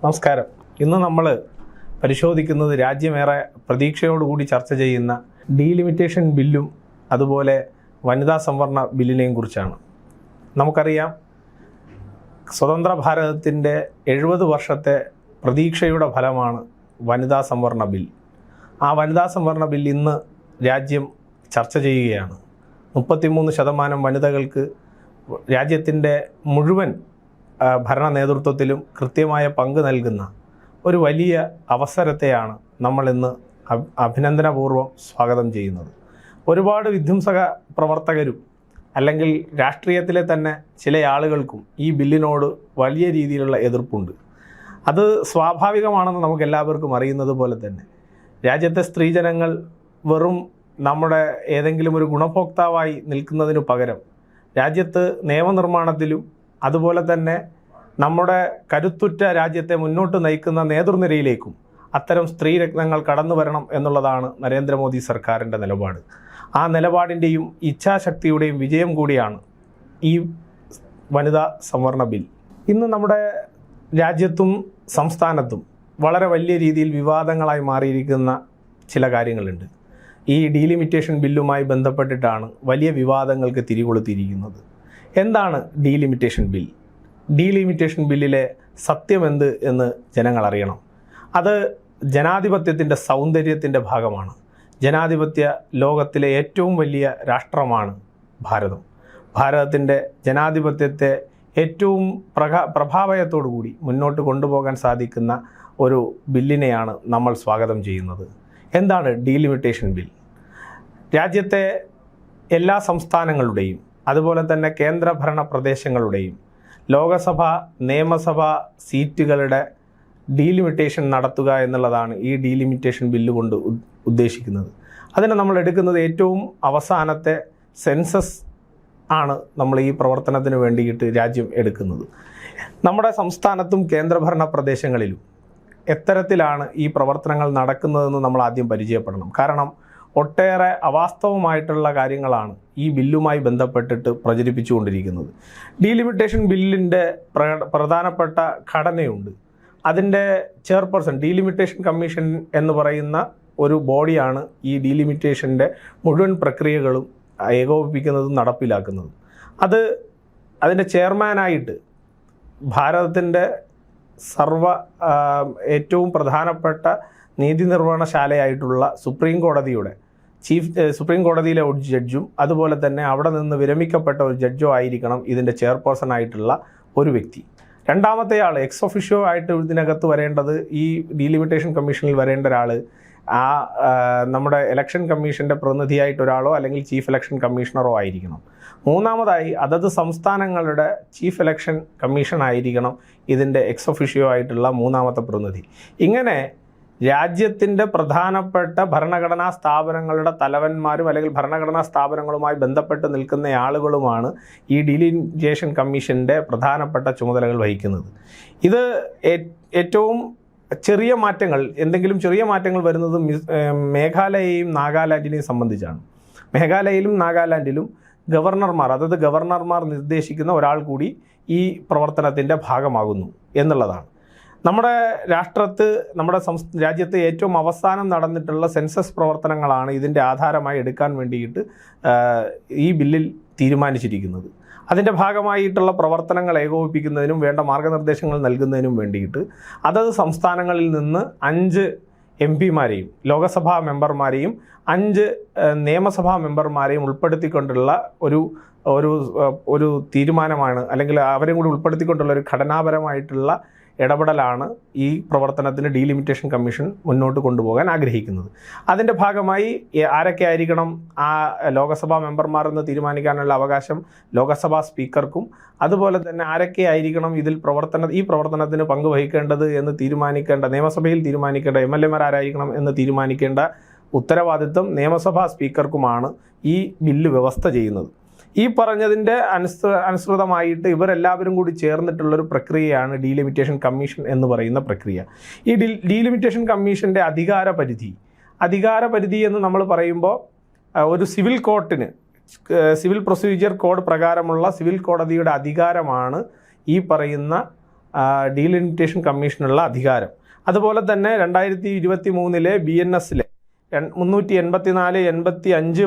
നമസ്കാരം. ഇന്ന് നമ്മൾ പരിശോധിക്കുന്നത് രാജ്യമേറെ പ്രതീക്ഷയോടുകൂടി ചർച്ച ചെയ്യുന്ന ഡീലിമിറ്റേഷൻ ബില്ലും അതുപോലെ വനിതാ സംവരണ ബില്ലിനെയും കുറിച്ചാണ്. നമുക്കറിയാം, സ്വതന്ത്ര ഭാരതത്തിൻ്റെ 70 വർഷത്തെ പ്രതീക്ഷയുടെ ഫലമാണ് വനിതാ സംവരണ ബിൽ. ആ വനിതാ സംവരണ ബിൽ ഇന്ന് രാജ്യം ചർച്ച ചെയ്യുകയാണ്. 33% വനിതകൾക്ക് രാജ്യത്തിൻ്റെ മുഴുവൻ ഭരണ നേതൃത്വത്തിലും കൃത്യമായ പങ്ക് നൽകുന്ന ഒരു വലിയ അവസരത്തെയാണ് നമ്മളിന്ന് അഭിനന്ദനപൂർവ്വം സ്വാഗതം ചെയ്യുന്നത്. ഒരുപാട് വിധ്വംസക പ്രവർത്തകരും അല്ലെങ്കിൽ രാഷ്ട്രീയത്തിലെ തന്നെ ചില ആളുകൾക്കും ഈ ബില്ലിനോട് വലിയ രീതിയിലുള്ള എതിർപ്പുണ്ട്. അത് സ്വാഭാവികമാണെന്ന് നമുക്ക് എല്ലാവർക്കും അറിയുന്നത് പോലെ തന്നെ രാജ്യത്തെ സ്ത്രീജനങ്ങൾ വെറും നമ്മുടെ ഏതെങ്കിലും ഒരു ഗുണഭോക്താവായി നിൽക്കുന്നതിനു പകരം രാജ്യത്ത് നിയമനിർമ്മാണത്തിലും അതുപോലെ തന്നെ നമ്മുടെ കരുത്തുറ്റ രാജ്യത്തെ മുന്നോട്ട് നയിക്കുന്ന നേതൃനിരയിലേക്കും അത്തരം സ്ത്രീരത്നങ്ങൾ കടന്നു വരണം എന്നുള്ളതാണ് നരേന്ദ്രമോദി സർക്കാരിൻ്റെ നിലപാട്. ആ നിലപാടിൻ്റെയും ഇച്ഛാശക്തിയുടെയും വിജയം കൂടിയാണ് ഈ വനിതാ സംവരണ ബിൽ. ഇന്ന് നമ്മുടെ രാജ്യത്തും സംസ്ഥാനത്തും വളരെ വലിയ രീതിയിൽ വിവാദങ്ങളായി മാറിയിരിക്കുന്ന ചില കാര്യങ്ങളുണ്ട്. ഈ ഡീലിമിറ്റേഷൻ ബില്ലുമായി ബന്ധപ്പെട്ടിട്ടാണ് വലിയ വിവാദങ്ങൾക്ക് തിരികൊളുത്തിയിരിക്കുന്നത്. എന്താണ് ഡീലിമിറ്റേഷൻ ബിൽ? ഡീലിമിറ്റേഷൻ ബില്ലിലെ സത്യമെന്ത് എന്ന് ജനങ്ങൾ അറിയണം. അത് ജനാധിപത്യത്തിൻ്റെ സൗന്ദര്യത്തിൻ്റെ ഭാഗമാണ്. ജനാധിപത്യ ലോകത്തിലെ ഏറ്റവും വലിയ രാഷ്ട്രമാണ് ഭാരതം. ഭാരതത്തിൻ്റെ ജനാധിപത്യത്തെ ഏറ്റവും പ്രഭാവയത്തോടുകൂടി മുന്നോട്ട് കൊണ്ടുപോകാൻ സാധിക്കുന്ന ഒരു ബില്ലിനെയാണ് നമ്മൾ സ്വാഗതം ചെയ്യുന്നത്. എന്താണ് ഡീലിമിറ്റേഷൻ ബിൽ? രാജ്യത്തെ എല്ലാ സംസ്ഥാനങ്ങളുടെയും അതുപോലെ തന്നെ കേന്ദ്രഭരണ പ്രദേശങ്ങളുടെയും ലോകസഭ നിയമസഭ സീറ്റുകളുടെ ഡീലിമിറ്റേഷൻ നടത്തുക എന്നുള്ളതാണ് ഈ ഡീലിമിറ്റേഷൻ ബില്ല് കൊണ്ട് ഉദ്ദേശിക്കുന്നത്. അതിന് നമ്മൾ എടുക്കുന്നത് ഏറ്റവും അവസാനത്തെ സെൻസസ് ആണ് നമ്മൾ ഈ പ്രവർത്തനത്തിന് വേണ്ടിയിട്ട് രാജ്യം എടുക്കുന്നത്. നമ്മുടെ സംസ്ഥാനത്തും കേന്ദ്രഭരണ പ്രദേശങ്ങളിലും എത്തരത്തിലാണ് ഈ പ്രവർത്തനങ്ങൾ നടക്കുന്നതെന്ന് നമ്മൾ ആദ്യം പരിചയപ്പെടണം. കാരണം ഒട്ടേറെ അവാസ്തവമായിട്ടുള്ള കാര്യങ്ങളാണ് ഈ ബില്ലുമായി ബന്ധപ്പെട്ടിട്ട് പ്രചരിപ്പിച്ചുകൊണ്ടിരിക്കുന്നത്. ഡീലിമിറ്റേഷൻ ബില്ലിൻ്റെ പ്രധാനപ്പെട്ട ഘടനയുണ്ട്. അതിൻ്റെ ചെയർപേഴ്സൺ ഡീലിമിറ്റേഷൻ കമ്മീഷൻ എന്ന് പറയുന്ന ഒരു ബോഡിയാണ് ഈ ഡീലിമിറ്റേഷൻ്റെ മുഴുവൻ പ്രക്രിയകളും ഏകോപിപ്പിക്കുന്നതും നടപ്പിലാക്കുന്നതും. അതിൻ്റെ ചെയർമാനായിട്ട് ഭാരതത്തിൻ്റെ ഏറ്റവും പ്രധാനപ്പെട്ട നീതി നിർവഹണശാലയായിട്ടുള്ള സുപ്രീം കോടതിയിലെ ഒരു ജഡ്ജും അതുപോലെ തന്നെ അവിടെ നിന്ന് വിരമിക്കപ്പെട്ട ഒരു ജഡ്ജോ ആയിരിക്കണം ഇതിൻ്റെ ചെയർപേഴ്സൺ ആയിട്ടുള്ള ഒരു വ്യക്തി. രണ്ടാമത്തെ ആൾ എക്സ് ഒഫീഷ്യോ ആയിട്ട് ഇതിനകത്ത് വരേണ്ടത്, ഈ ഡീലിമിറ്റേഷൻ കമ്മീഷനിൽ വരേണ്ട ഒരാൾ നമ്മുടെ ഇലക്ഷൻ കമ്മീഷൻ്റെ പ്രതിനിധിയായിട്ട് ഒരാളോ അല്ലെങ്കിൽ ചീഫ് ഇലക്ഷൻ കമ്മീഷണറോ ആയിരിക്കണം. മൂന്നാമതായി അതത് സംസ്ഥാനങ്ങളുടെ ചീഫ് ഇലക്ഷൻ കമ്മീഷൻ ആയിരിക്കണം ഇതിൻ്റെ എക്സ് ഒഫീഷ്യോ ആയിട്ടുള്ള മൂന്നാമത്തെ പ്രതിനിധി. ഇങ്ങനെ രാജ്യത്തിൻ്റെ പ്രധാനപ്പെട്ട ഭരണഘടനാ സ്ഥാപനങ്ങളുടെ തലവന്മാരും അല്ലെങ്കിൽ ഭരണഘടനാ സ്ഥാപനങ്ങളുമായി ബന്ധപ്പെട്ട് നിൽക്കുന്ന ആളുകളുമാണ് ഈ ഡീലിമിറ്റേഷൻ കമ്മീഷൻ്റെ പ്രധാനപ്പെട്ട ചുമതലകൾ വഹിക്കുന്നത്. ഇത് ഏറ്റവും ചെറിയ മാറ്റങ്ങൾ, എന്തെങ്കിലും ചെറിയ മാറ്റങ്ങൾ വരുന്നത് മേഘാലയയെയും നാഗാലാൻഡിനെയും സംബന്ധിച്ചാണ്. മേഘാലയയിലും നാഗാലാൻഡിലും ഗവർണർമാർ നിർദ്ദേശിക്കുന്ന ഒരാൾ കൂടി ഈ പ്രവർത്തനത്തിൻ്റെ ഭാഗമാകുന്നു എന്നുള്ളതാണ്. നമ്മുടെ രാജ്യത്ത് ഏറ്റവും അവസാനം നടന്നിട്ടുള്ള സെൻസസ് പ്രവർത്തനങ്ങളാണ് ഇതിൻ്റെ ആധാരമായി എടുക്കാൻ വേണ്ടിയിട്ട് ഈ ബില്ലിൽ തീരുമാനിച്ചിരിക്കുന്നത്. അതിൻ്റെ ഭാഗമായിട്ടുള്ള പ്രവർത്തനങ്ങൾ ഏകോപിപ്പിക്കുന്നതിനും വേണ്ട മാർഗനിർദ്ദേശങ്ങൾ നൽകുന്നതിനും വേണ്ടിയിട്ട് അതത് സംസ്ഥാനങ്ങളിൽ നിന്ന് 5 MP-മാരെയും ലോകസഭാ മെമ്പർമാരെയും 5 നിയമസഭാ മെമ്പർമാരെയും ഉൾപ്പെടുത്തിക്കൊണ്ടുള്ള ഒരു തീരുമാനമാണ്, അല്ലെങ്കിൽ അവരെയും കൂടി ഉൾപ്പെടുത്തിക്കൊണ്ടുള്ള ഒരു ഘടനാപരമായിട്ടുള്ള ഇടപെടലാണ് ഈ പ്രവർത്തനത്തിന് ഡീലിമിറ്റേഷൻ കമ്മീഷൻ മുന്നോട്ട് കൊണ്ടുപോകാൻ ആഗ്രഹിക്കുന്നത്. അതിൻ്റെ ഭാഗമായി ആരൊക്കെ ആയിരിക്കണം ആ ലോകസഭാ മെമ്പർമാർ എന്ന് തീരുമാനിക്കാനുള്ള അവകാശം ലോകസഭാ സ്പീക്കർക്കും, അതുപോലെ തന്നെ ആരൊക്കെ ആയിരിക്കണം ഈ പ്രവർത്തനത്തിന് പങ്കുവഹിക്കേണ്ടത് എന്ന് നിയമസഭയിൽ തീരുമാനിക്കേണ്ട MLA-മാർ ആരായിരിക്കണം എന്ന് തീരുമാനിക്കേണ്ട ഉത്തരവാദിത്വം നിയമസഭാ സ്പീക്കർക്കുമാണ് ഈ ബില്ല് വ്യവസ്ഥ ചെയ്യുന്നത്. ഈ പറഞ്ഞതിൻ്റെ അനുസൃതമായിട്ട് ഇവരെല്ലാവരും കൂടി ചേർന്നിട്ടുള്ളൊരു പ്രക്രിയയാണ് ഡീലിമിറ്റേഷൻ കമ്മീഷൻ എന്ന് പറയുന്ന പ്രക്രിയ. ഈ ഡീലിമിറ്റേഷൻ കമ്മീഷൻ്റെ അധികാരപരിധി എന്ന് നമ്മൾ പറയുമ്പോൾ ഒരു സിവിൽ കോർട്ടിന് സിവിൽ പ്രൊസീജിയർ കോഡ് പ്രകാരമുള്ള സിവിൽ കോടതിയുടെ അധികാരമാണ് ഈ പറയുന്ന ഡീലിമിറ്റേഷൻ കമ്മീഷനുള്ള അധികാരം. അതുപോലെ തന്നെ 2023 BNSലെ 384, 85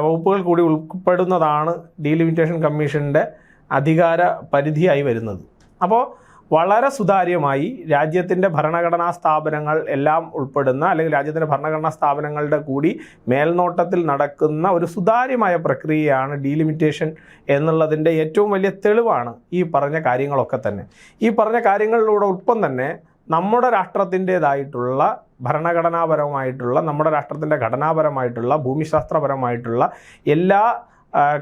വകുപ്പുകൾ കൂടി ഉൾപ്പെടുന്നതാണ് ഡീലിമിറ്റേഷൻ കമ്മീഷൻ്റെ അധികാര പരിധിയായി വരുന്നത്. അപ്പോൾ വളരെ സുതാര്യമായി രാജ്യത്തിൻ്റെ ഭരണഘടനാ സ്ഥാപനങ്ങൾ എല്ലാം ഉൾപ്പെടുന്ന, അല്ലെങ്കിൽ രാജ്യത്തിൻ്റെ ഭരണഘടനാ സ്ഥാപനങ്ങളുടെ കൂടി മേൽനോട്ടത്തിൽ നടക്കുന്ന ഒരു സുതാര്യമായ പ്രക്രിയയാണ് ഡീലിമിറ്റേഷൻ എന്നുള്ളതിൻ്റെ ഏറ്റവും വലിയ തെളിവാണ് ഈ പറഞ്ഞ കാര്യങ്ങളൊക്കെ തന്നെ. ഈ പറഞ്ഞ കാര്യങ്ങളിലൂടെ ഒപ്പം തന്നെ നമ്മുടെ രാഷ്ട്രത്തിൻ്റേതായിട്ടുള്ള ഭരണഘടനാപരമായിട്ടുള്ള, നമ്മുടെ രാഷ്ട്രത്തിൻ്റെ ഘടനാപരമായിട്ടുള്ള, ഭൂമിശാസ്ത്രപരമായിട്ടുള്ള എല്ലാ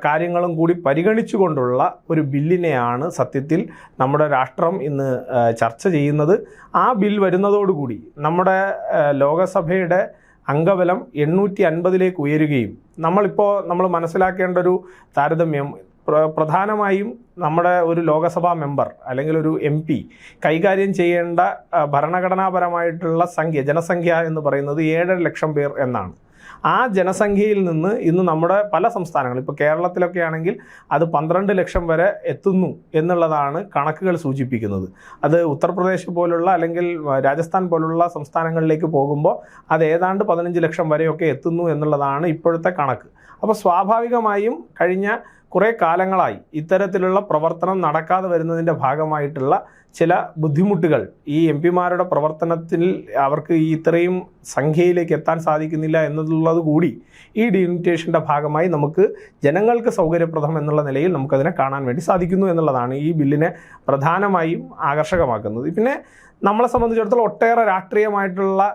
കാര്യങ്ങളും കൂടി പരിഗണിച്ചുകൊണ്ടുള്ള ഒരു ബില്ലിനെയാണ് സത്യത്തിൽ നമ്മുടെ രാഷ്ട്രം ഇന്ന് ചർച്ച ചെയ്യുന്നത്. ആ ബിൽ വരുന്നതോടുകൂടി നമ്മുടെ ലോകസഭയുടെ അംഗബലം 850 ഉയരുകയും, നമ്മൾ മനസ്സിലാക്കേണ്ട ഒരു താരതമ്യം, പ്രധാനമായും നമ്മുടെ ഒരു ലോകസഭാ മെമ്പർ അല്ലെങ്കിൽ ഒരു MP കൈകാര്യം ചെയ്യേണ്ട ഭരണഘടനാപരമായിട്ടുള്ള ജനസംഖ്യ എന്ന് പറയുന്നത് 7.5 ലക്ഷം പേർ എന്നാണ്. ആ ജനസംഖ്യയിൽ നിന്ന് ഇന്ന് നമ്മുടെ പല സംസ്ഥാനങ്ങൾ, ഇപ്പോൾ കേരളത്തിലൊക്കെ ആണെങ്കിൽ അത് 12 ലക്ഷം വരെ എത്തുന്നു എന്നുള്ളതാണ് കണക്കുകൾ സൂചിപ്പിക്കുന്നത്. അത് ഉത്തർപ്രദേശ് പോലുള്ള അല്ലെങ്കിൽ രാജസ്ഥാൻ പോലുള്ള സംസ്ഥാനങ്ങളിലേക്ക് പോകുമ്പോൾ അത് ഏതാണ്ട് 15 ലക്ഷം വരെയൊക്കെ എത്തുന്നു എന്നുള്ളതാണ് ഇപ്പോഴത്തെ കണക്ക്. അപ്പോൾ സ്വാഭാവികമായും കഴിഞ്ഞ കുറേ കാലങ്ങളായി ഇത്തരത്തിലുള്ള പ്രവർത്തനം നടക്കാതെ വരുന്നതിൻ്റെ ഭാഗമായിട്ടുള്ള ചില ബുദ്ധിമുട്ടുകൾ ഈ MP-മാരുടെ പ്രവർത്തനത്തിൽ അവർക്ക് ഇത്രയും സംഖ്യയിലേക്ക് എത്താൻ സാധിക്കുന്നില്ല എന്നുള്ളത് കൂടി ഈ ഡീലിമിറ്റേഷൻ്റെ ഭാഗമായി നമുക്ക് ജനങ്ങൾക്ക് സൗകര്യപ്രദം എന്നുള്ള നിലയിൽ നമുക്കതിനെ കാണാൻ വേണ്ടി സാധിക്കുന്നു എന്നുള്ളതാണ് ഈ ബില്ലിനെ പ്രധാനമായും ആകർഷകമാക്കുന്നത്. പിന്നെ നമ്മളെ സംബന്ധിച്ചിടത്തോളം ഒട്ടേറെ രാഷ്ട്രീയമായിട്ടുള്ള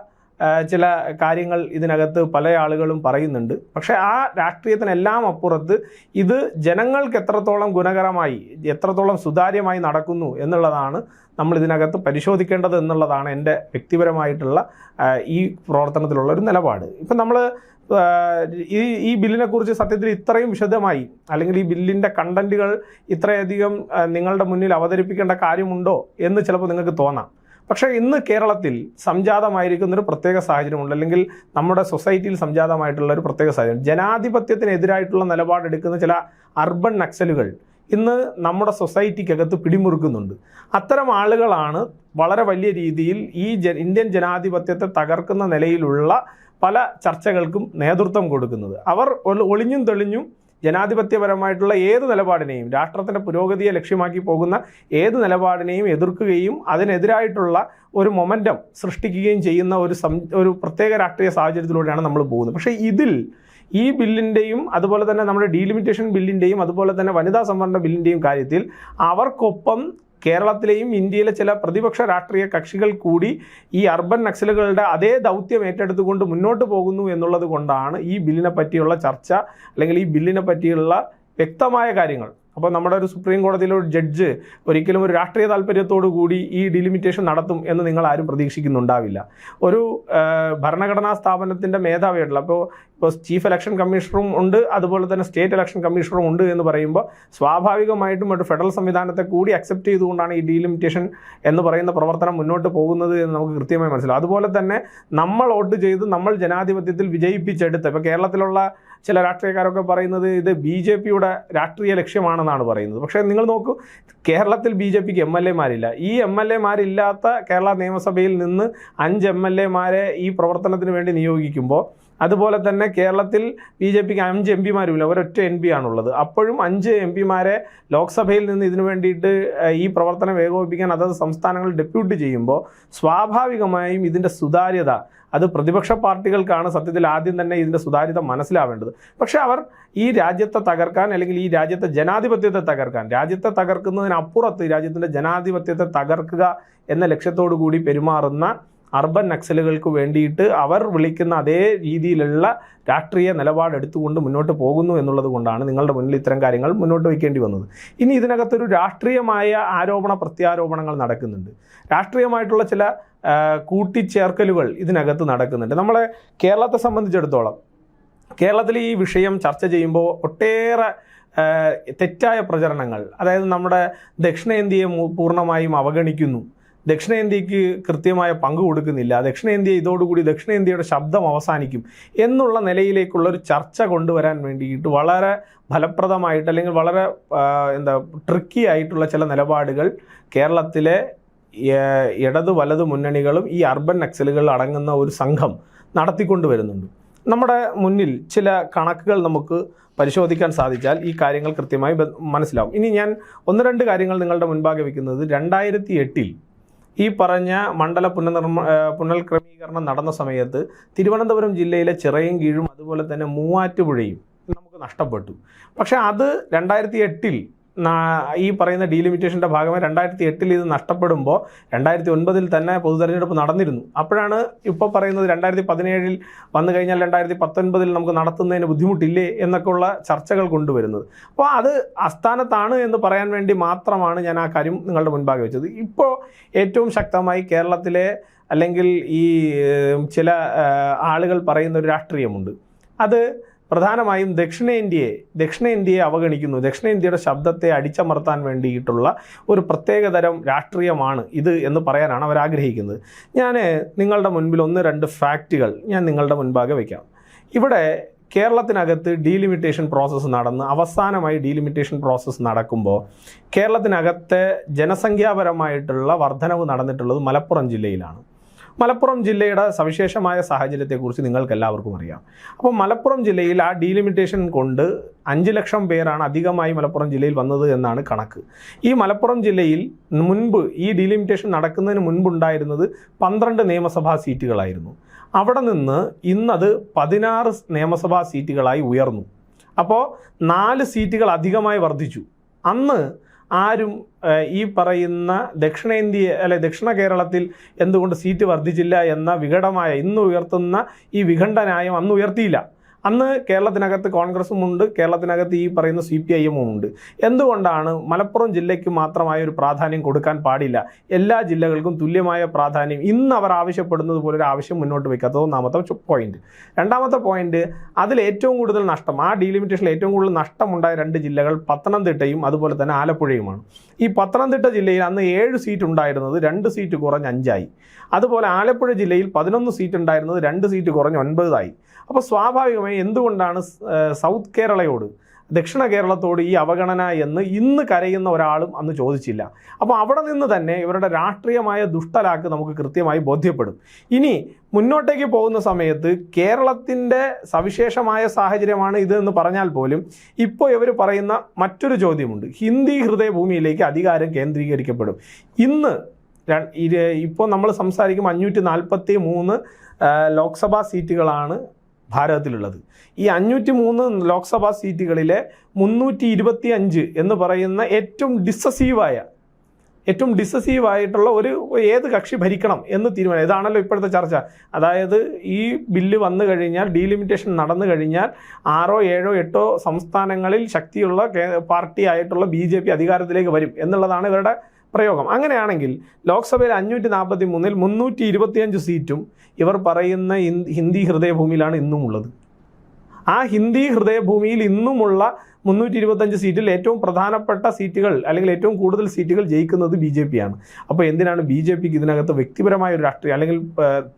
ചില കാര്യങ്ങൾ ഇതിനകത്ത് പല ആളുകളും പറയുന്നുണ്ട്. പക്ഷേ ആ രാഷ്ട്രീയത്തിനെല്ലാം അപ്പുറത്ത് ഇത് ജനങ്ങൾക്ക് എത്രത്തോളം ഗുണകരമായി, എത്രത്തോളം സുതാര്യമായി നടക്കുന്നു എന്നുള്ളതാണ് നമ്മൾ ഇതിനകത്ത് പരിശോധിക്കേണ്ടത് എന്നുള്ളതാണ് എൻ്റെ വ്യക്തിപരമായിട്ടുള്ള ഈ പ്രവർത്തനത്തിലുള്ള ഒരു നിലപാട്. ഇപ്പം നമ്മൾ ഈ ബില്ലിനെക്കുറിച്ച് സത്യത്തിൽ ഇത്രയും വിശദമായി, അല്ലെങ്കിൽ ഈ ബില്ലിൻ്റെ കണ്ടൻറ്റുകൾ ഇത്രയധികം നിങ്ങളുടെ മുന്നിൽ അവതരിപ്പിക്കേണ്ട കാര്യമുണ്ടോ എന്ന് ചിലപ്പോൾ നിങ്ങൾക്ക് തോന്നാം. പക്ഷേ ഇന്ന് കേരളത്തിൽ സംജാതമായിരിക്കുന്നൊരു പ്രത്യേക സാഹചര്യമുണ്ട്, അല്ലെങ്കിൽ നമ്മുടെ സൊസൈറ്റിയിൽ സംജാതമായിട്ടുള്ള ഒരു പ്രത്യേക സാഹചര്യം. ജനാധിപത്യത്തിനെതിരായിട്ടുള്ള നിലപാടെടുക്കുന്ന ചില അർബൻ നക്സലുകൾ ഇന്ന് നമ്മുടെ സൊസൈറ്റിക്കകത്ത് പിടിമുറുക്കുന്നുണ്ട്. അത്തരം ആളുകളാണ് വളരെ വലിയ രീതിയിൽ ഈ ഇന്ത്യൻ ജനാധിപത്യത്തെ തകർക്കുന്ന നിലയിലുള്ള പല ചർച്ചകൾക്കും നേതൃത്വം കൊടുക്കുന്നത്. അവർ ഒളിഞ്ഞും തെളിഞ്ഞും ജനാധിപത്യപരമായിട്ടുള്ള ഏത് നിലപാടിനെയും, രാഷ്ട്രത്തിൻ്റെ പുരോഗതിയെ ലക്ഷ്യമാക്കി പോകുന്ന ഏത് നിലപാടിനെയും എതിർക്കുകയും അതിനെതിരായിട്ടുള്ള ഒരു മൊമെൻറ്റം സൃഷ്ടിക്കുകയും ചെയ്യുന്ന ഒരു പ്രത്യേക രാഷ്ട്രീയ സാഹചര്യത്തിലൂടെയാണ് നമ്മൾ പോകുന്നത്. പക്ഷേ ഈ ബില്ലിൻ്റെയും അതുപോലെ തന്നെ നമ്മുടെ ഡീലിമിറ്റേഷൻ ബില്ലിൻ്റെയും അതുപോലെ തന്നെ വനിതാ സംവരണ ബില്ലിൻ്റെയും കാര്യത്തിൽ അവർക്കൊപ്പം കേരളത്തിലെയും ഇന്ത്യയിലെ ചില പ്രതിപക്ഷ രാഷ്ട്രീയ കക്ഷികൾ കൂടി ഈ അർബൻ നക്സലുകളുടെ അതേ ദൗത്യം ഏറ്റെടുത്തുകൊണ്ട് മുന്നോട്ട് പോകുന്നു എന്നുള്ളത് കൊണ്ടാണ് ഈ ബില്ലിനെ പറ്റിയുള്ള ചർച്ച, അല്ലെങ്കിൽ ഈ ബില്ലിനെ പറ്റിയുള്ള വ്യക്തമായ കാര്യങ്ങൾ. അപ്പോൾ നമ്മുടെ ഒരു സുപ്രീം കോടതിയിലെ ഒരു ജഡ്ജ് ഒരിക്കലും ഒരു രാഷ്ട്രീയ താല്പര്യത്തോടു കൂടി ഈ ഡീലിമിറ്റേഷൻ നടത്തും എന്ന് നിങ്ങൾ ആരും പ്രതീക്ഷിക്കുന്നുണ്ടാവില്ല. ഒരു ഭരണഘടനാ സ്ഥാപനത്തിൻ്റെ മേധാവിയായിട്ടുള്ള, ഇപ്പോൾ ചീഫ് ഇലക്ഷൻ കമ്മീഷണറും ഉണ്ട്, അതുപോലെ തന്നെ സ്റ്റേറ്റ് ഇലക്ഷൻ കമ്മീഷണറും ഉണ്ട് എന്ന് പറയുമ്പോൾ സ്വാഭാവികമായിട്ടും ഒരു ഫെഡറൽ സംവിധാനത്തെ കൂടി അക്സെപ്റ്റ് ചെയ്തുകൊണ്ടാണ് ഈ ഡീലിമിറ്റേഷൻ എന്ന് പറയുന്ന പ്രവർത്തനം മുന്നോട്ട് പോകുന്നത് എന്ന് നമുക്ക് കൃത്യമായി മനസ്സിലാവും. അതുപോലെ തന്നെ നമ്മൾ വോട്ട് ചെയ്ത് നമ്മൾ ജനാധിപത്യത്തിൽ വിജയിപ്പിച്ചെടുത്ത്, ഇപ്പോൾ കേരളത്തിലുള്ള ചില രാഷ്ട്രീയക്കാരൊക്കെ പറയുന്നത് ഇത് BJPയുടെ രാഷ്ട്രീയ ലക്ഷ്യമാണെന്നാണ് പറയുന്നത്. പക്ഷേ നിങ്ങൾ നോക്കൂ, കേരളത്തിൽ BJPക്ക് MLA-മാരില്ല. ഈ MLA-മാരില്ലാത്ത കേരള നിയമസഭയിൽ നിന്ന് 5 MLA-മാരെ ഈ പ്രവർത്തനത്തിന് വേണ്ടി നിയോഗിക്കുമ്പോൾ, അതുപോലെ തന്നെ കേരളത്തിൽ BJPക്ക് 5 MP-മാരുമില്ല, ഒരൊറ്റ MP ആണുള്ളത്. അപ്പോഴും 5 MP-മാരെ ലോക്സഭയിൽ നിന്ന് ഇതിനു വേണ്ടിയിട്ട് ഈ പ്രവർത്തനം ഏകോപിപ്പിക്കാൻ അതത് സംസ്ഥാനങ്ങൾ ഡെപ്യൂട്ട് ചെയ്യുമ്പോൾ സ്വാഭാവികമായും ഇതിൻ്റെ സുതാര്യത അത് പ്രതിപക്ഷ പാർട്ടികൾക്കാണ് സത്യത്തിൽ ആദ്യം തന്നെ ഇതിൻ്റെ സുതാര്യത മനസ്സിലാവേണ്ടത്. പക്ഷേ അവർ ഈ രാജ്യത്തെ തകർക്കാൻ, അല്ലെങ്കിൽ ഈ രാജ്യത്തെ ജനാധിപത്യത്തെ തകർക്കാൻ, രാജ്യത്തെ തകർക്കുന്നതിനപ്പുറത്ത് രാജ്യത്തിൻ്റെ ജനാധിപത്യത്തെ തകർക്കുക എന്ന ലക്ഷ്യത്തോടു കൂടി പെരുമാറുന്ന അർബൻ നക്സലുകൾക്ക് വേണ്ടിയിട്ട് അവർ വിളിക്കുന്ന അതേ രീതിയിലുള്ള രാഷ്ട്രീയ നിലപാടെടുത്തുകൊണ്ട് മുന്നോട്ട് പോകുന്നു എന്നുള്ളത് കൊണ്ടാണ് നിങ്ങളുടെ മുന്നിൽ ഇത്തരം കാര്യങ്ങൾ മുന്നോട്ട് വയ്ക്കേണ്ടി വന്നത്. ഇനി ഇതിനകത്തൊരു രാഷ്ട്രീയമായ പ്രത്യാരോപണങ്ങൾ നടക്കുന്നുണ്ട്. രാഷ്ട്രീയമായിട്ടുള്ള ചില കൂട്ടിച്ചേർക്കലുകൾ ഇതിനകത്ത് നടക്കുന്നുണ്ട്. നമ്മളെ കേരളത്തെ സംബന്ധിച്ചിടത്തോളം, കേരളത്തിൽ ഈ വിഷയം ചർച്ച ചെയ്യുമ്പോൾ ഒട്ടേറെ തെറ്റായ പ്രചരണങ്ങൾ, അതായത് നമ്മുടെ ദക്ഷിണേന്ത്യയെ പൂർണ്ണമായും അവഗണിക്കുന്നു, ദക്ഷിണേന്ത്യക്ക് കൃത്യമായ പങ്ക് കൊടുക്കുന്നില്ല, ദക്ഷിണേന്ത്യ ഇതോടുകൂടി ദക്ഷിണേന്ത്യയുടെ ശബ്ദം അവസാനിക്കും എന്നുള്ള നിലയിലേക്കുള്ള ഒരു ചർച്ച കൊണ്ടുവരാൻ വേണ്ടിയിട്ട് വളരെ ഫലപ്രദമായിട്ട് അല്ലെങ്കിൽ വളരെ ട്രിക്കി ആയിട്ടുള്ള ചില നിലപാടുകൾ കേരളത്തിലെ ഇടത് വലത് മുന്നണികളും ഈ അർബൻ നക്സലുകൾ അടങ്ങുന്ന ഒരു സംഘം നടത്തിക്കൊണ്ട് വരുന്നുണ്ട്. നമ്മുടെ മുന്നിൽ ചില കണക്കുകൾ നമുക്ക് പരിശോധിക്കാൻ സാധിച്ചാൽ ഈ കാര്യങ്ങൾ കൃത്യമായി മനസ്സിലാവും. ഇനി ഞാൻ 1-2 കാര്യങ്ങൾ നിങ്ങളുടെ മുൻപാകെ വയ്ക്കുന്നത്, 2008 ഈ പറഞ്ഞ മണ്ഡല പുനഃക്രമീകരണം നടന്ന സമയത്ത് തിരുവനന്തപുരം ജില്ലയിലെ ചിറയൻകീഴും അതുപോലെ തന്നെ മൂവാറ്റുപുഴയും നമുക്ക് നഷ്ടപ്പെട്ടു. പക്ഷേ അത് 2008 ഈ പറയുന്ന ഡീലിമിറ്റേഷൻ്റെ ഭാഗമായി 2008 ഇത് നഷ്ടപ്പെടുമ്പോൾ 2009 തന്നെ പൊതുതെരഞ്ഞെടുപ്പ് നടന്നിരുന്നു. അപ്പോഴാണ് ഇപ്പോൾ പറയുന്നത് 2017 വന്നു കഴിഞ്ഞാൽ 2019 നമുക്ക് നടത്തുന്നതിന് ബുദ്ധിമുട്ടില്ലേ എന്നൊക്കെയുള്ള ചർച്ചകൾ കൊണ്ടുവരുന്നത്. അപ്പോൾ അത് അസ്ഥാനത്താണ് എന്ന് പറയാൻ വേണ്ടി മാത്രമാണ് ഞാൻ ആ കാര്യം നിങ്ങളുടെ മുൻപാകെ വെച്ചത്. ഇപ്പോൾ ഏറ്റവും ശക്തമായി കേരളത്തിലെ അല്ലെങ്കിൽ ഈ ചില ആളുകൾ പറയുന്ന ഒരു രാഷ്ട്രീയമുണ്ട്. അത് പ്രധാനമായും ദക്ഷിണേന്ത്യയെ അവഗണിക്കുന്നു, ദക്ഷിണേന്ത്യയുടെ ശബ്ദത്തെ അടിച്ചമർത്താൻ വേണ്ടിയിട്ടുള്ള ഒരു പ്രത്യേകതരം രാഷ്ട്രീയമാണ് ഇത് എന്ന് പറയാനാണ് അവർ ആഗ്രഹിക്കുന്നത്. ഞാൻ നിങ്ങളുടെ മുൻപിൽ 1-2 ഫാക്റ്റുകൾ ഞാൻ നിങ്ങളുടെ മുൻപാകെ വയ്ക്കാം. ഇവിടെ കേരളത്തിനകത്ത് ഡീലിമിറ്റേഷൻ പ്രോസസ്സ് നടന്ന് അവസാനമായി ഡീലിമിറ്റേഷൻ പ്രോസസ്സ് നടക്കുമ്പോൾ കേരളത്തിനകത്തെ ജനസംഖ്യാപരമായിട്ടുള്ള വർധനവ് നടന്നിട്ടുള്ളത് മലപ്പുറം ജില്ലയിലാണ്. മലപ്പുറം ജില്ലയുടെ സവിശേഷമായ സാഹചര്യത്തെക്കുറിച്ച് നിങ്ങൾക്കെല്ലാവർക്കും അറിയാം. അപ്പോൾ മലപ്പുറം ജില്ലയിൽ ആ ഡീലിമിറ്റേഷൻ കൊണ്ട് 5 ലക്ഷം പേരാണ് അധികമായി മലപ്പുറം ജില്ലയിൽ വന്നത് എന്നാണ് കണക്ക്. ഈ മലപ്പുറം ജില്ലയിൽ മുൻപ് ഈ ഡീലിമിറ്റേഷൻ നടക്കുന്നതിന് മുൻപുണ്ടായിരുന്നത് 12 നിയമസഭാ സീറ്റുകളായിരുന്നു. അവിടെ നിന്ന് ഇന്നത് 16 നിയമസഭാ സീറ്റുകളായി ഉയർന്നു. അപ്പോൾ 4 സീറ്റുകൾ അധികമായി വർദ്ധിച്ചു. അന്ന് ആരും ഈ പറയുന്ന ദക്ഷിണ കേരളത്തിൽ എന്തുകൊണ്ട് സീറ്റ് വർദ്ധിച്ചില്ല എന്ന വികടമായ ഇന്ന് ഉയർത്തുന്ന ഈ വിഖണ്ഡ ന്യായം അന്ന് ഉയർത്തിയില്ല. അന്ന് കേരളത്തിനകത്ത് കോൺഗ്രസും ഉണ്ട്, കേരളത്തിനകത്ത് ഈ പറയുന്ന CPIM ഉണ്ട്. എന്തുകൊണ്ടാണ് മലപ്പുറം ജില്ലയ്ക്ക് മാത്രമായ ഒരു പ്രാധാന്യം കൊടുക്കാൻ പാടില്ല, എല്ലാ ജില്ലകൾക്കും തുല്യമായ പ്രാധാന്യം ഇന്ന് അവർ ആവശ്യപ്പെടുന്നത് പോലെ ഒരു ആവശ്യം മുന്നോട്ട് വയ്ക്കാത്തത് ഒന്നാമത്തെ പോയിന്റ്. രണ്ടാമത്തെ പോയിന്റ്, അതിൽ ഏറ്റവും കൂടുതൽ നഷ്ടം, ആ ഡീലിമിറ്റേഷനിൽ ഏറ്റവും കൂടുതൽ നഷ്ടമുണ്ടായ 2 ജില്ലകൾ പത്തനംതിട്ടയും അതുപോലെ തന്നെ ആലപ്പുഴയുമാണ്. ഈ പത്തനംതിട്ട ജില്ലയിൽ അന്ന് 7 സീറ്റ് ഉണ്ടായിരുന്നത് 2 സീറ്റ് കുറഞ്ഞ് 5 ആയി. അതുപോലെ ആലപ്പുഴ ജില്ലയിൽ 11 സീറ്റ് ഉണ്ടായിരുന്നത് 2 സീറ്റ് കുറഞ്ഞ് 9 ആയി. അപ്പോൾ സ്വാഭാവികമായി എന്തുകൊണ്ടാണ് സൗത്ത് കേരളയോട്, ദക്ഷിണ കേരളത്തോട് ഈ അവഗണന എന്ന് ഇന്ന് കരയുന്ന ഒരാളും അന്ന് ചോദിച്ചില്ല. അപ്പോൾ അവിടെ നിന്ന് തന്നെ ഇവരുടെ രാഷ്ട്രീയമായ ദുഷ്ടലാക്ക് നമുക്ക് കൃത്യമായി ബോധ്യപ്പെടും. ഇനി മുന്നോട്ടേക്ക് പോകുന്ന സമയത്ത് കേരളത്തിൻ്റെ സവിശേഷമായ സാഹചര്യമാണ് ഇത് എന്ന് പറഞ്ഞാൽ പോലും ഇപ്പോൾ ഇവർ പറയുന്ന മറ്റൊരു ചോദ്യമുണ്ട്, ഹിന്ദി ഹൃദയഭൂമിയിലേക്ക് അധികാരം കേന്ദ്രീകരിക്കപ്പെടും. ഇപ്പോൾ നമ്മൾ സംസാരിക്കും 543 ലോക്സഭാ സീറ്റുകളാണ് ഭാരതത്തിലുള്ളത്. ഈ 503 ലോക്സഭാ സീറ്റുകളിലെ 325 എന്ന് പറയുന്ന ഏറ്റവും ഡിസസീവായിട്ടുള്ള ഒരു ഏത് കക്ഷി ഭരിക്കണം എന്ന് തീരുമാനം. ഇതാണല്ലോ ഇപ്പോഴത്തെ ചർച്ച. അതായത് ഈ ബില്ല് വന്നു കഴിഞ്ഞാൽ, ഡീലിമിറ്റേഷൻ നടന്നു കഴിഞ്ഞാൽ 6, 7, 8 സംസ്ഥാനങ്ങളിൽ ശക്തിയുള്ള പാർട്ടി ആയിട്ടുള്ള BJP അധികാരത്തിലേക്ക് വരും എന്നുള്ളതാണ് ഇവരുടെ പ്രയോഗം. അങ്ങനെയാണെങ്കിൽ ലോക്സഭയിൽ 543-ൽ 325 സീറ്റും ഇവർ പറയുന്ന ഹിന്ദി ഹൃദയഭൂമിയിലാണ് ഇന്നും ഉള്ളത്. ആ ഹിന്ദി ഹൃദയഭൂമിയിൽ ഇന്നുമുള്ള 325 സീറ്റിൽ ഏറ്റവും പ്രധാനപ്പെട്ട സീറ്റുകൾ അല്ലെങ്കിൽ ഏറ്റവും കൂടുതൽ സീറ്റുകൾ ജയിക്കുന്നത് BJP ആണ്. അപ്പോൾ എന്തിനാണ് BJPക്ക് ഇതിനകത്ത് വ്യക്തിപരമായ ഒരു രാഷ്ട്രീയം അല്ലെങ്കിൽ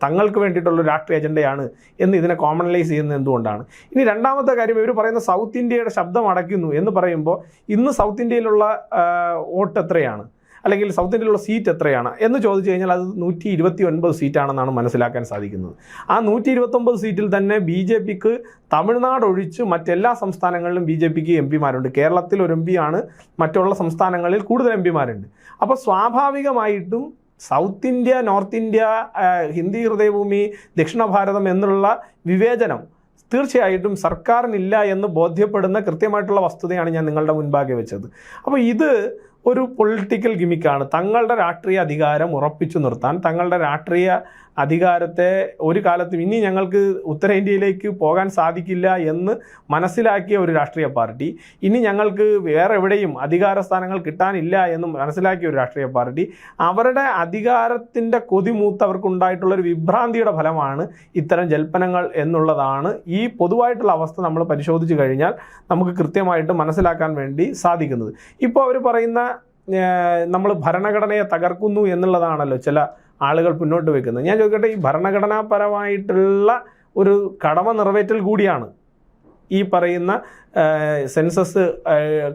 തങ്ങൾക്ക് വേണ്ടിയിട്ടുള്ള ഒരു രാഷ്ട്രീയ അജണ്ടയാണ് എന്ന് ഇതിനെ കോമണലൈസ് ചെയ്യുന്നത് എന്തുകൊണ്ടാണ്? ഇനി രണ്ടാമത്തെ കാര്യം, ഇവർ പറയുന്ന സൗത്ത് ഇന്ത്യയുടെ ശബ്ദം അടയ്ക്കുന്നു എന്ന് പറയുമ്പോൾ ഇന്ന് സൗത്ത് ഇന്ത്യയിലുള്ള വോട്ട് എത്രയാണ്, അല്ലെങ്കിൽ സൗത്ത് ഇന്ത്യയിലുള്ള സീറ്റ് എത്രയാണ് എന്ന് ചോദിച്ചു കഴിഞ്ഞാൽ അത് 129 സീറ്റാണെന്നാണ് മനസ്സിലാക്കാൻ സാധിക്കുന്നത്. ആ 129 സീറ്റിൽ തന്നെ BJPക്ക് തമിഴ്നാട് ഒഴിച്ച് മറ്റെല്ലാ സംസ്ഥാനങ്ങളിലും BJPക്ക് MP-മാരുണ്ട്. കേരളത്തിൽ ഒരു MP ആണ്, മറ്റുള്ള സംസ്ഥാനങ്ങളിൽ കൂടുതൽ MP-മാരുണ്ട്. അപ്പോൾ സ്വാഭാവികമായിട്ടും South India, North India, Hindi ഹൃദയഭൂമി, ദക്ഷിണ ഭാരതം എന്നുള്ള വിവേചനം തീർച്ചയായിട്ടും സർക്കാരിനില്ല എന്ന് ബോധ്യപ്പെടുന്ന കൃത്യമായിട്ടുള്ള വസ്തുതയാണ് ഞാൻ നിങ്ങളുടെ മുൻപാകെ വെച്ചത്. അപ്പോൾ ഇത് ഒരു പൊളിറ്റിക്കൽ ഗിമിക്കാണ്. തങ്ങളുടെ രാഷ്ട്രീയ അധികാരം ഉറപ്പിച്ചു നിർത്താൻ, തങ്ങളുടെ രാഷ്ട്രീയ അധികാരത്തെ ഒരു കാലത്തും ഇനി ഞങ്ങൾക്ക് ഉത്തരേന്ത്യയിലേക്ക് പോകാൻ സാധിക്കില്ല എന്ന് മനസ്സിലാക്കിയ ഒരു രാഷ്ട്രീയ പാർട്ടി, ഇനി ഞങ്ങൾക്ക് വേറെ എവിടെയും അധികാര സ്ഥാനങ്ങൾ കിട്ടാനില്ല എന്ന് മനസ്സിലാക്കിയ ഒരു രാഷ്ട്രീയ പാർട്ടി, അവരുടെ അധികാരത്തിൻ്റെ കൊതിമൂത്തവർക്കുണ്ടായിട്ടുള്ളൊരു വിഭ്രാന്തിയുടെ ഫലമാണ് ഇത്തരം ജൽപ്പനങ്ങൾ എന്നുള്ളതാണ് ഈ പൊതുവായിട്ടുള്ള അവസ്ഥ നമ്മൾ പരിശോധിച്ച് കഴിഞ്ഞാൽ നമുക്ക് കൃത്യമായിട്ട് മനസ്സിലാക്കാൻ വേണ്ടി സാധിക്കുന്നത്. ഇപ്പോൾ അവർ പറയുന്ന നമ്മൾ ഭരണഘടനയെ തകർക്കുന്നു എന്നുള്ളതാണല്ലോ ചില ആളുകൾ മുന്നോട്ട് വെക്കുന്നത്. ഞാൻ ചോദിക്കട്ടെ, ഈ ഭരണഘടനാപരമായിട്ടുള്ള ഒരു കടമ നിറവേറ്റൽ കൂടിയാണ് ഈ പറയുന്ന സെൻസസ്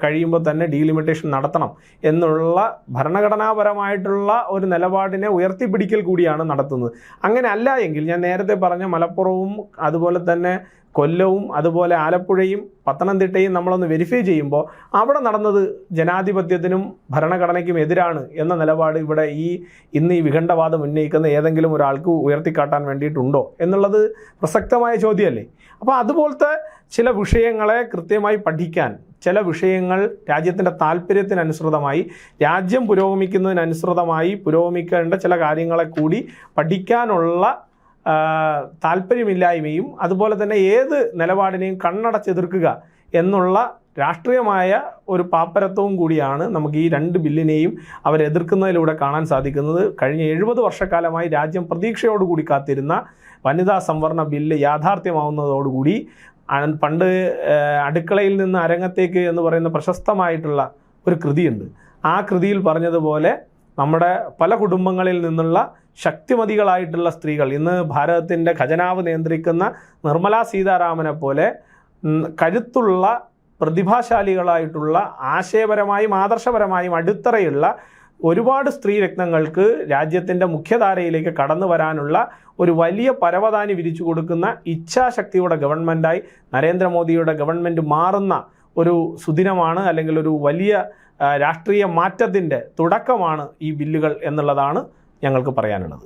കഴിയുമ്പോൾ തന്നെ ഡീലിമിറ്റേഷൻ നടത്തണം എന്നുള്ള ഭരണഘടനാപരമായിട്ടുള്ള ഒരു നിലപാടിനെ ഉയർത്തിപ്പിടിക്കൽ കൂടിയാണ് നടത്തുന്നത്. അങ്ങനെ അല്ല എങ്കിൽ ഞാൻ നേരത്തെ പറഞ്ഞ മലപ്പുറവും അതുപോലെ തന്നെ കൊല്ലവും അതുപോലെ ആലപ്പുഴയും പത്തനംതിട്ടയും നമ്മളൊന്ന് വെരിഫൈ ചെയ്യുമ്പോൾ അവിടെ നടന്നത് ജനാധിപത്യത്തിനും ഭരണഘടനയ്ക്കും എതിരാണ് എന്ന നിലപാട് ഇവിടെ ഇന്ന് ഈ വിഖണ്ഡവാദം ഉന്നയിക്കുന്ന ഏതെങ്കിലും ഒരാൾക്ക് ഉയർത്തിക്കാട്ടാൻ വേണ്ടിയിട്ടുണ്ടോ എന്നുള്ളത് പ്രസക്തമായ ചോദ്യമല്ലേ. അപ്പോൾ അതുപോലത്തെ ചില വിഷയങ്ങളെ കൃത്യമായി പഠിക്കാൻ, ചില വിഷയങ്ങൾ രാജ്യത്തിൻ്റെ താല്പര്യത്തിനനുസൃതമായി, രാജ്യം പുരോഗമിക്കുന്നതിനനുസൃതമായി പുരോഗമിക്കേണ്ട ചില കാര്യങ്ങളെ കൂടി പഠിക്കാനുള്ള താല്പര്യമില്ലായ്മയും അതുപോലെ തന്നെ ഏത് നിലപാടിനെയും കണ്ണടച്ചെതിർക്കുക എന്നുള്ള രാഷ്ട്രീയമായ ഒരു പാപ്പരത്വവും കൂടിയാണ് നമുക്ക് ഈ രണ്ട് ബില്ലിനെയും അവരെതിർക്കുന്നതിലൂടെ കാണാൻ സാധിക്കുന്നത്. കഴിഞ്ഞ 70 വർഷക്കാലമായി രാജ്യം പ്രതീക്ഷയോടുകൂടി കാത്തിരുന്ന വനിതാ സംവരണ ബില്ല് യാഥാർത്ഥ്യമാവുന്നതോടുകൂടി പണ്ട് അടുക്കളയിൽ നിന്ന് അരങ്ങത്തേക്ക് എന്ന് പറയുന്ന പ്രശസ്തമായിട്ടുള്ള ഒരു കൃതിയുണ്ട്. ആ കൃതിയിൽ പറഞ്ഞതുപോലെ നമ്മുടെ പല കുടുംബങ്ങളിൽ നിന്നുള്ള ശക്തിമതികളായിട്ടുള്ള സ്ത്രീകൾ, ഇന്ന് ഭാരതത്തിൻ്റെ ഖജനാവ് നിയന്ത്രിക്കുന്ന നിർമ്മലാ സീതാരാമനെ പോലെ കരുത്തുള്ള പ്രതിഭാശാലികളായിട്ടുള്ള ആശയപരമായും ആദർശപരമായും അടിത്തറയുള്ള ഒരുപാട് സ്ത്രീ രത്നങ്ങൾക്ക് രാജ്യത്തിൻ്റെ മുഖ്യധാരയിലേക്ക് കടന്നു വരാനുള്ള ഒരു വലിയ പരവതാനി വിരിച്ചു കൊടുക്കുന്ന ഇച്ഛാശക്തിയുടെ ഗവൺമെൻറ്റായി നരേന്ദ്രമോദിയുടെ ഗവൺമെൻറ് മാറുന്ന ഒരു സുദിനമാണ്, അല്ലെങ്കിൽ ഒരു വലിയ രാഷ്ട്രീയ മാറ്റത്തിൻ്റെ തുടക്കമാണ് ഈ ബില്ലുകൾ എന്നുള്ളതാണ് ഞങ്ങൾക്ക് പറയാനുള്ളത്.